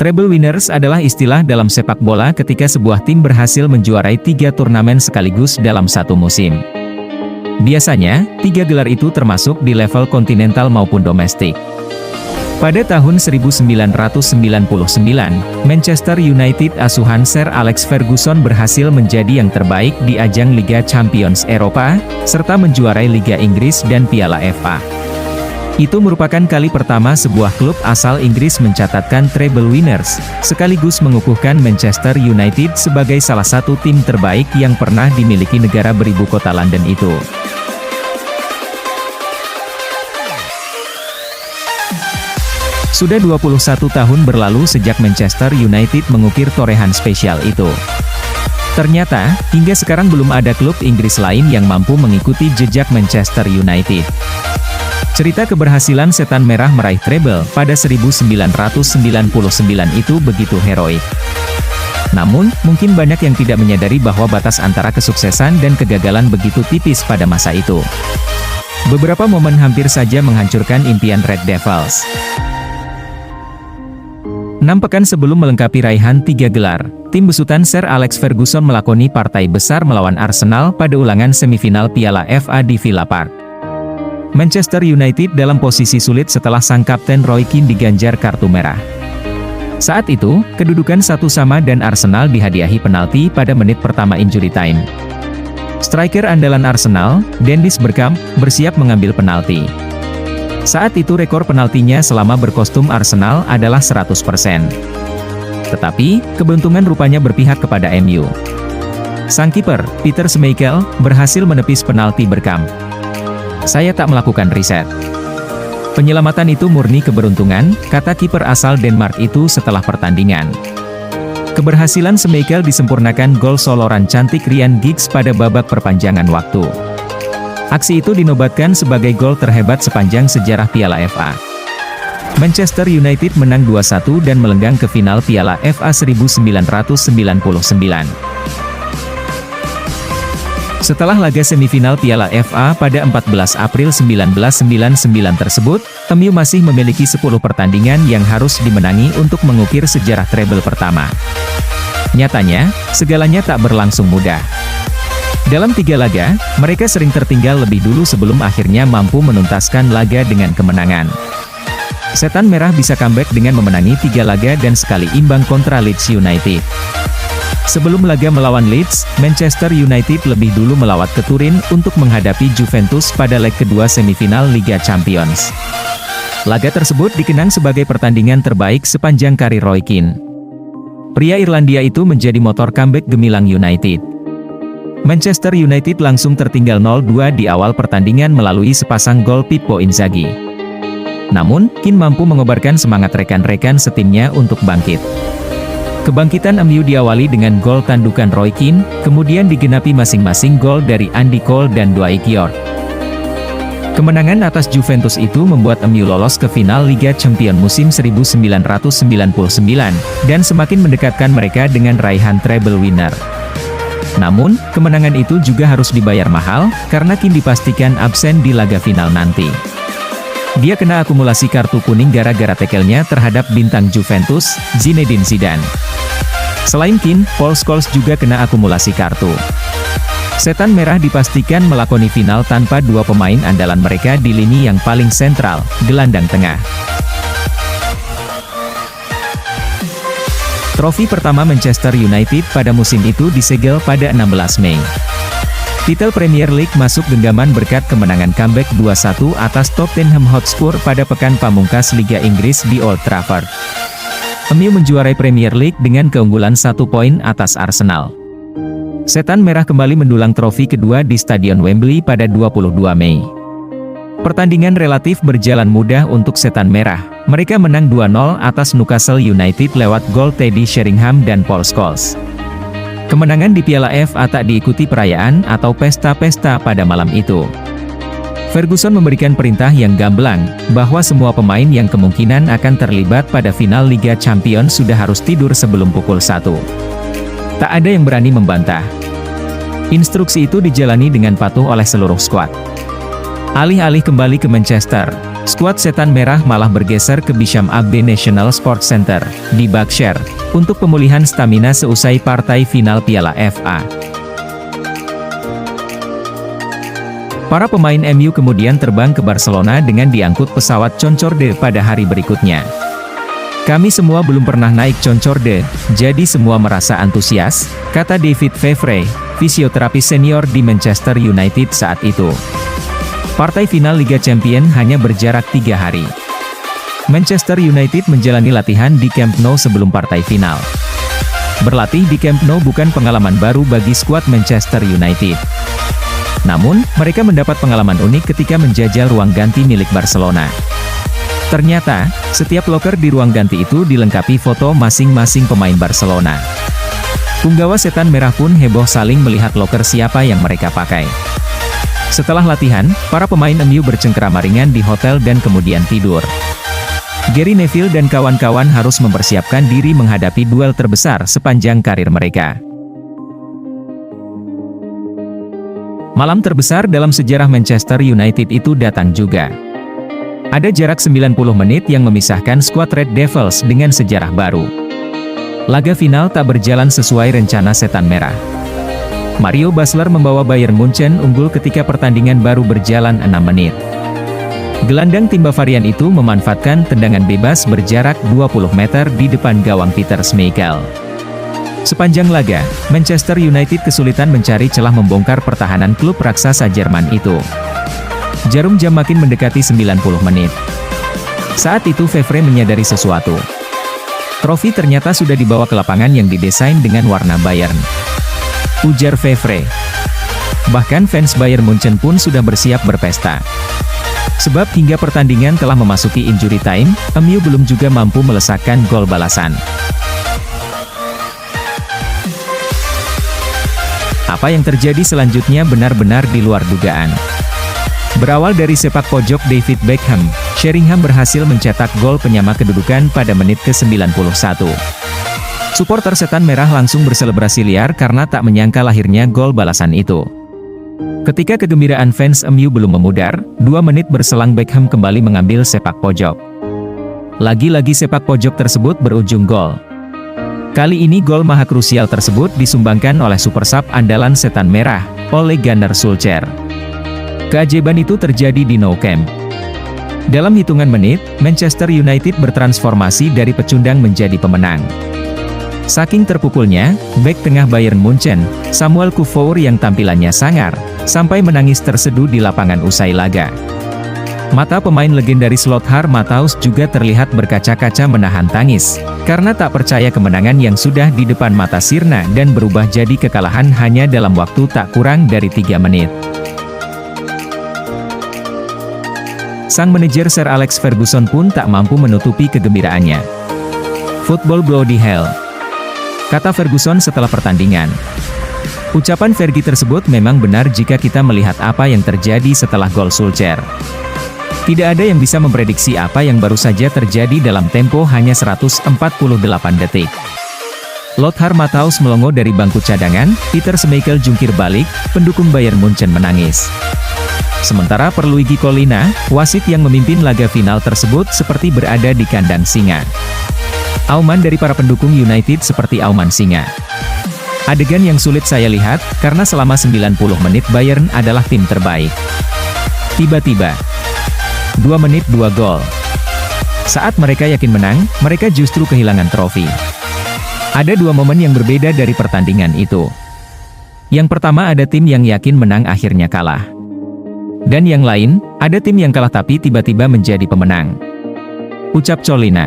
Treble winners adalah istilah dalam sepak bola ketika sebuah tim berhasil menjuarai 3 turnamen sekaligus dalam satu musim. Biasanya, 3 gelar itu termasuk di level kontinental maupun domestik. Pada tahun 1999, Manchester United asuhan Sir Alex Ferguson berhasil menjadi yang terbaik di ajang Liga Champions Eropa, serta menjuarai Liga Inggris dan Piala FA. Itu merupakan kali pertama sebuah klub asal Inggris mencatatkan treble winners, sekaligus mengukuhkan Manchester United sebagai salah satu tim terbaik yang pernah dimiliki negara beribu kota London itu. Sudah 21 tahun berlalu sejak Manchester United mengukir torehan spesial itu. Ternyata, hingga sekarang belum ada klub Inggris lain yang mampu mengikuti jejak Manchester United. Cerita keberhasilan Setan Merah meraih treble pada 1999 itu begitu heroik. Namun, mungkin banyak yang tidak menyadari bahwa batas antara kesuksesan dan kegagalan begitu tipis pada masa itu. Beberapa momen hampir saja menghancurkan impian Red Devils. 6 pekan sebelum melengkapi raihan 3 gelar, tim besutan Sir Alex Ferguson melakoni partai besar melawan Arsenal pada ulangan semifinal Piala FA di Villa Park. Manchester United dalam posisi sulit setelah sang kapten Roy Keane diganjar kartu merah. Saat itu, kedudukan 1-1 dan Arsenal dihadiahi penalti pada menit pertama injury time. Striker andalan Arsenal, Dennis Bergkamp, bersiap mengambil penalti. Saat itu rekor penaltinya selama berkostum Arsenal adalah 100%. Tetapi, keberuntungan rupanya berpihak kepada MU. Sang kiper, Peter Schmeichel, berhasil menepis penalti Bergkamp. "Saya tak melakukan riset. Penyelamatan itu murni keberuntungan," kata kiper asal Denmark itu setelah pertandingan. Keberhasilan Schmeichel disempurnakan gol soloran cantik Ryan Giggs pada babak perpanjangan waktu. Aksi itu dinobatkan sebagai gol terhebat sepanjang sejarah Piala FA. Manchester United menang 2-1 dan melenggang ke final Piala FA 1999. Setelah laga semifinal Piala FA pada 14 April 1999 tersebut, MU masih memiliki 10 pertandingan yang harus dimenangi untuk mengukir sejarah treble pertama. Nyatanya, segalanya tak berlangsung mudah. Dalam 3 laga, mereka sering tertinggal lebih dulu sebelum akhirnya mampu menuntaskan laga dengan kemenangan. Setan Merah bisa comeback dengan memenangi 3 laga dan sekali imbang kontra Leeds United. Sebelum laga melawan Leeds, Manchester United lebih dulu melawat ke Turin untuk menghadapi Juventus pada leg kedua semifinal Liga Champions. Laga tersebut dikenang sebagai pertandingan terbaik sepanjang karir Roy Keane. Pria Irlandia itu menjadi motor comeback gemilang United. Manchester United langsung tertinggal 0-2 di awal pertandingan melalui sepasang gol Pippo Inzaghi. Namun, Keane mampu mengobarkan semangat rekan-rekan setimnya untuk bangkit. Kebangkitan MU diawali dengan gol tandukan Roy Keane, kemudian digenapi masing-masing gol dari Andy Cole dan Dwight York. Kemenangan atas Juventus itu membuat MU lolos ke final Liga Champions musim 1999, dan semakin mendekatkan mereka dengan raihan treble winner. Namun, kemenangan itu juga harus dibayar mahal, karena Keane dipastikan absen di laga final nanti. Dia kena akumulasi kartu kuning gara-gara tekelnya terhadap bintang Juventus, Zinedine Zidane. Selain Keane, Paul Scholes juga kena akumulasi kartu. Setan Merah dipastikan melakoni final tanpa 2 pemain andalan mereka di lini yang paling sentral, gelandang tengah. Trofi pertama Manchester United pada musim itu disegel pada 16 Mei. Titel Premier League masuk genggaman berkat kemenangan comeback 2-1 atas Tottenham Hotspur pada pekan pamungkas Liga Inggris di Old Trafford. MU menjuarai Premier League dengan keunggulan 1 poin atas Arsenal. Setan Merah kembali mendulang trofi kedua di Stadion Wembley pada 22 Mei. Pertandingan relatif berjalan mudah untuk Setan Merah. Mereka menang 2-0 atas Newcastle United lewat gol Teddy Sheringham dan Paul Scholes. Kemenangan di Piala FA tak diikuti perayaan atau pesta-pesta pada malam itu. Ferguson memberikan perintah yang gamblang, bahwa semua pemain yang kemungkinan akan terlibat pada final Liga Champions sudah harus tidur sebelum pukul 1. Tak ada yang berani membantah. Instruksi itu dijalani dengan patuh oleh seluruh skuad. Alih-alih kembali ke Manchester, Skuad Setan Merah malah bergeser ke Bisham Abe National Sports Center di Berkshire untuk pemulihan stamina seusai partai final Piala FA. Para pemain MU kemudian terbang ke Barcelona dengan diangkut pesawat Concorde pada hari berikutnya. Kami semua belum pernah naik Concorde, jadi semua merasa antusias, kata David Favre, fisioterapis senior di Manchester United saat itu. Partai final Liga Champions hanya berjarak 3 hari. Manchester United menjalani latihan di Camp Nou sebelum partai final. Berlatih di Camp Nou bukan pengalaman baru bagi skuad Manchester United. Namun, mereka mendapat pengalaman unik ketika menjajal ruang ganti milik Barcelona. Ternyata, setiap loker di ruang ganti itu dilengkapi foto masing-masing pemain Barcelona. Punggawa Setan Merah pun heboh saling melihat loker siapa yang mereka pakai. Setelah latihan, para pemain MU bercengkerama ringan di hotel dan kemudian tidur. Gary Neville dan kawan-kawan harus mempersiapkan diri menghadapi duel terbesar sepanjang karir mereka. Malam terbesar dalam sejarah Manchester United itu datang juga. Ada jarak 90 menit yang memisahkan skuad Red Devils dengan sejarah baru. Laga final tak berjalan sesuai rencana Setan Merah. Mario Basler membawa Bayern Munchen unggul ketika pertandingan baru berjalan 6 menit. Gelandang tim Bavarian itu memanfaatkan tendangan bebas berjarak 20 meter di depan gawang Peter Schmeichel. Sepanjang laga, Manchester United kesulitan mencari celah membongkar pertahanan klub raksasa Jerman itu. Jarum jam makin mendekati 90 menit. Saat itu Favre menyadari sesuatu. Trofi ternyata sudah dibawa ke lapangan yang didesain dengan warna Bayern, ujar Favre. Bahkan fans Bayern Munchen pun sudah bersiap berpesta. Sebab hingga pertandingan telah memasuki injury time, MU belum juga mampu melesakkan gol balasan. Apa yang terjadi selanjutnya benar-benar di luar dugaan. Berawal dari sepak pojok David Beckham, Sheringham berhasil mencetak gol penyama kedudukan pada menit ke-91. Suporter Setan Merah langsung berselebrasi liar karena tak menyangka lahirnya gol balasan itu. Ketika kegembiraan fans MU belum memudar, 2 menit berselang Beckham kembali mengambil sepak pojok. Lagi-lagi sepak pojok tersebut berujung gol. Kali ini gol maha krusial tersebut disumbangkan oleh super sub andalan Setan Merah, Ole Gunnar Solskjaer. Keajaiban itu terjadi di Nou Camp. Dalam hitungan menit, Manchester United bertransformasi dari pecundang menjadi pemenang. Saking terpukulnya, bek tengah Bayern Munchen, Samuel Kuffour yang tampilannya sangar, sampai menangis terseduh di lapangan usai laga. Mata pemain legendaris Lothar Matthaus juga terlihat berkaca-kaca menahan tangis, karena tak percaya kemenangan yang sudah di depan mata sirna dan berubah jadi kekalahan hanya dalam waktu tak kurang dari 3 menit. Sang manajer Sir Alex Ferguson pun tak mampu menutupi kegembiraannya. "Football bloody hell," kata Ferguson setelah pertandingan. Ucapan Fergie tersebut memang benar jika kita melihat apa yang terjadi setelah gol Solskjaer. Tidak ada yang bisa memprediksi apa yang baru saja terjadi dalam tempo hanya 148 detik. Lothar Matthaus melongo dari bangku cadangan, Peter Schmeichel jungkir balik, pendukung Bayern Munchen menangis. Sementara per Luigi Collina, wasit yang memimpin laga final tersebut seperti berada di kandang singa. Auman dari para pendukung United seperti auman singa. Adegan yang sulit saya lihat, karena selama 90 menit Bayern adalah tim terbaik. Tiba-tiba, 2 menit 2 gol. Saat mereka yakin menang, mereka justru kehilangan trofi. Ada 2 momen yang berbeda dari pertandingan itu. Yang pertama ada tim yang yakin menang akhirnya kalah. Dan yang lain, ada tim yang kalah tapi tiba-tiba menjadi pemenang. Ucap Collina.